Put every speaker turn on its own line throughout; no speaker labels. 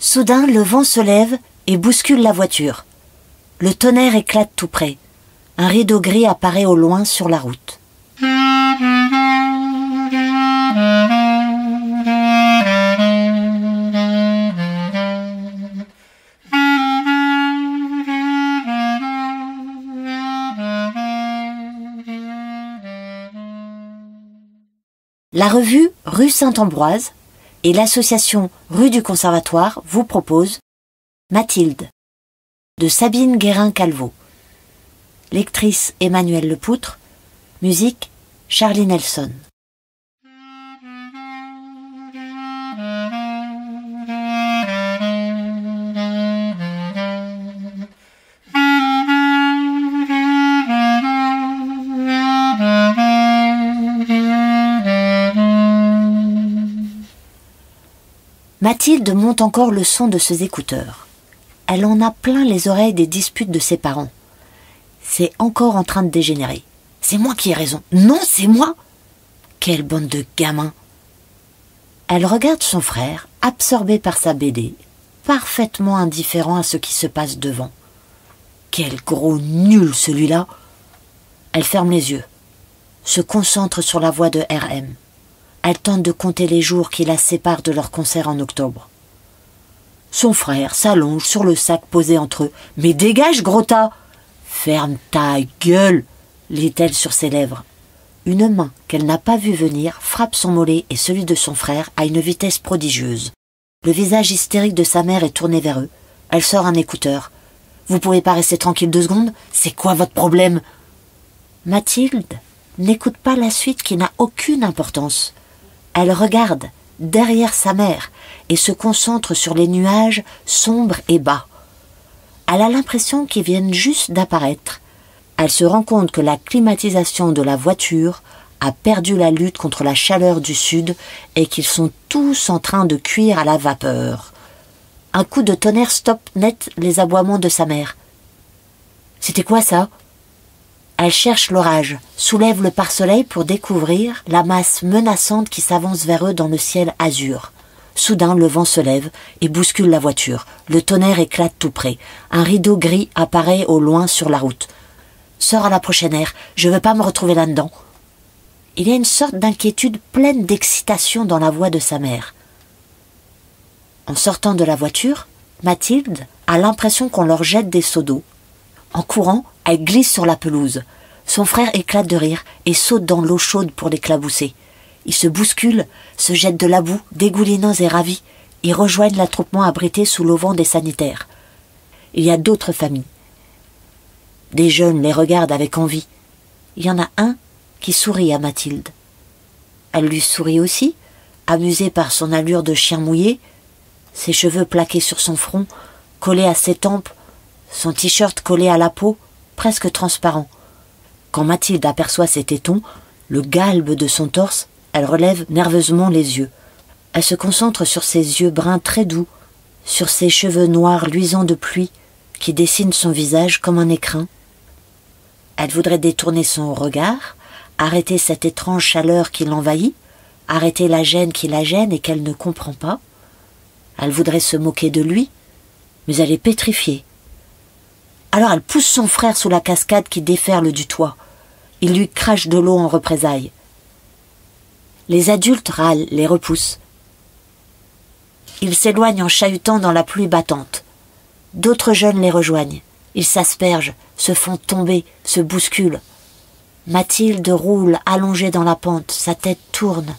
Soudain, le vent se lève et bouscule la voiture. Le tonnerre éclate tout près. Un rideau gris apparaît au loin sur la route. La revue Rue Saint-Ambroise et l'association Rue du Conservatoire vous proposent Mathilde de Sabine Guérin-Calvo. Lectrice Emmanuelle Lepoutre, musique Charlie Nelson. Mathilde monte encore le son de ses écouteurs. Elle en a plein les oreilles des disputes de ses parents. C'est encore en train de dégénérer. C'est moi qui ai raison. Non, c'est moi. Quelle bande de gamins. Elle regarde son frère, absorbé par sa BD, parfaitement indifférent à ce qui se passe devant. Quel gros nul celui-là. Elle ferme les yeux, se concentre sur la voix de RM. Elle tente de compter les jours qui la séparent de leur concert en octobre. Son frère s'allonge sur le sac posé entre eux. « Mais dégage, gros tas !»« Ferme ta gueule !» lit-elle sur ses lèvres. Une main qu'elle n'a pas vue venir frappe son mollet et celui de son frère à une vitesse prodigieuse. Le visage hystérique de sa mère est tourné vers eux. Elle sort un écouteur. « Vous pouvez pas rester tranquille 2 secondes ? C'est quoi votre problème ?» Mathilde n'écoute pas la suite qui n'a aucune importance. Elle regarde derrière sa mère et se concentre sur les nuages sombres et bas. Elle a l'impression qu'ils viennent juste d'apparaître. Elle se rend compte que la climatisation de la voiture a perdu la lutte contre la chaleur du sud et qu'ils sont tous en train de cuire à la vapeur. Un coup de tonnerre stoppe net les aboiements de sa mère. « C'était quoi ça ?» Elle cherche l'orage, soulève le pare-soleil pour découvrir la masse menaçante qui s'avance vers eux dans le ciel azur. Soudain, le vent se lève et bouscule la voiture. Le tonnerre éclate tout près. Un rideau gris apparaît au loin sur la route. « Sors à la prochaine aire, je veux pas me retrouver là-dedans. » Il y a une sorte d'inquiétude pleine d'excitation dans la voix de sa mère. En sortant de la voiture, Mathilde a l'impression qu'on leur jette des seaux d'eau. En courant, elle glisse sur la pelouse. Son frère éclate de rire et saute dans l'eau chaude pour l'éclabousser. Ils se bousculent, se jettent de la boue, dégoulinants et ravis. Ils rejoignent l'attroupement abrité sous l'auvent des sanitaires. Il y a d'autres familles. Des jeunes les regardent avec envie. Il y en a un qui sourit à Mathilde. Elle lui sourit aussi, amusée par son allure de chien mouillé, ses cheveux plaqués sur son front, collés à ses tempes, son t-shirt collé à la peau, presque transparent. Quand Mathilde aperçoit ses tétons, le galbe de son torse, elle relève nerveusement les yeux. Elle se concentre sur ses yeux bruns très doux, sur ses cheveux noirs luisants de pluie qui dessinent son visage comme un écrin. Elle voudrait détourner son regard, arrêter cette étrange chaleur qui l'envahit, arrêter la gêne qui la gêne et qu'elle ne comprend pas. Elle voudrait se moquer de lui, mais elle est pétrifiée. Alors elle pousse son frère sous la cascade qui déferle du toit. Il lui crache de l'eau en représailles. Les adultes râlent, les repoussent. Ils s'éloignent en chahutant dans la pluie battante. D'autres jeunes les rejoignent. Ils s'aspergent, se font tomber, se bousculent. Mathilde roule allongée dans la pente, sa tête tourne.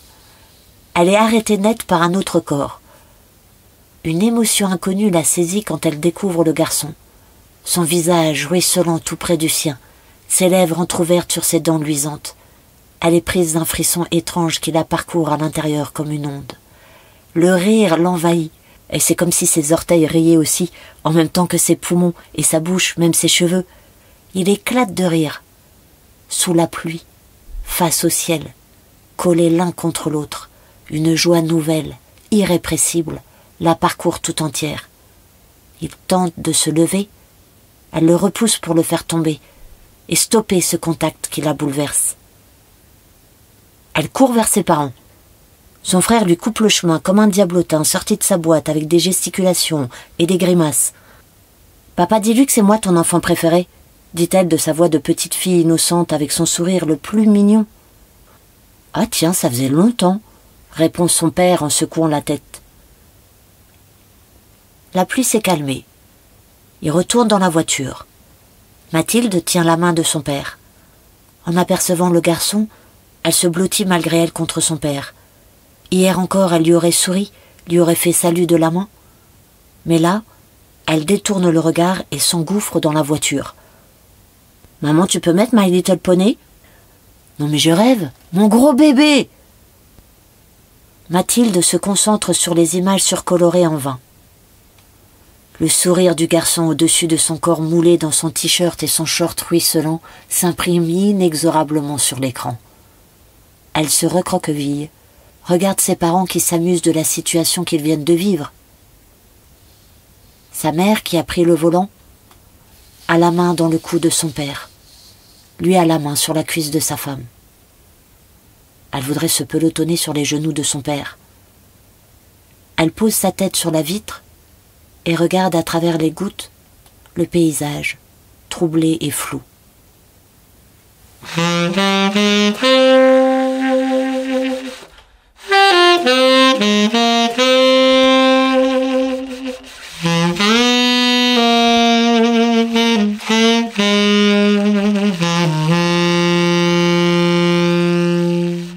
Elle est arrêtée net par un autre corps. Une émotion inconnue la saisit quand elle découvre le garçon. Son visage ruisselant tout près du sien, ses lèvres entr'ouvertes sur ses dents luisantes. Elle est prise d'un frisson étrange qui la parcourt à l'intérieur comme une onde. Le rire l'envahit, et c'est comme si ses orteils riaient aussi, en même temps que ses poumons et sa bouche, même ses cheveux. Il éclate de rire. Sous la pluie, face au ciel, collés l'un contre l'autre, une joie nouvelle, irrépressible, la parcourt tout entière. Il tente de se lever. Elle le repousse pour le faire tomber et stopper ce contact qui la bouleverse. Elle court vers ses parents. Son frère lui coupe le chemin comme un diablotin sorti de sa boîte avec des gesticulations et des grimaces. « Papa, dis-lui que c'est moi ton enfant préféré », dit-elle de sa voix de petite fille innocente avec son sourire le plus mignon. « Ah tiens, ça faisait longtemps », répond son père en secouant la tête. La pluie s'est calmée. Il retourne dans la voiture. Mathilde tient la main de son père. En apercevant le garçon, elle se blottit malgré elle contre son père. Hier encore, elle lui aurait souri, lui aurait fait salut de la main. Mais là, elle détourne le regard et s'engouffre dans la voiture. « Maman, tu peux mettre My Little Pony ?»« Non mais je rêve, mon gros bébé !» Mathilde se concentre sur les images surcolorées en vain. Le sourire du garçon au-dessus de son corps moulé dans son t-shirt et son short ruisselant s'imprime inexorablement sur l'écran. Elle se recroqueville, regarde ses parents qui s'amusent de la situation qu'ils viennent de vivre. Sa mère, qui a pris le volant, a la main dans le cou de son père. Lui a la main sur la cuisse de sa femme. Elle voudrait se pelotonner sur les genoux de son père. Elle pose sa tête sur la vitre et regarde à travers les gouttes le paysage, troublé et flou.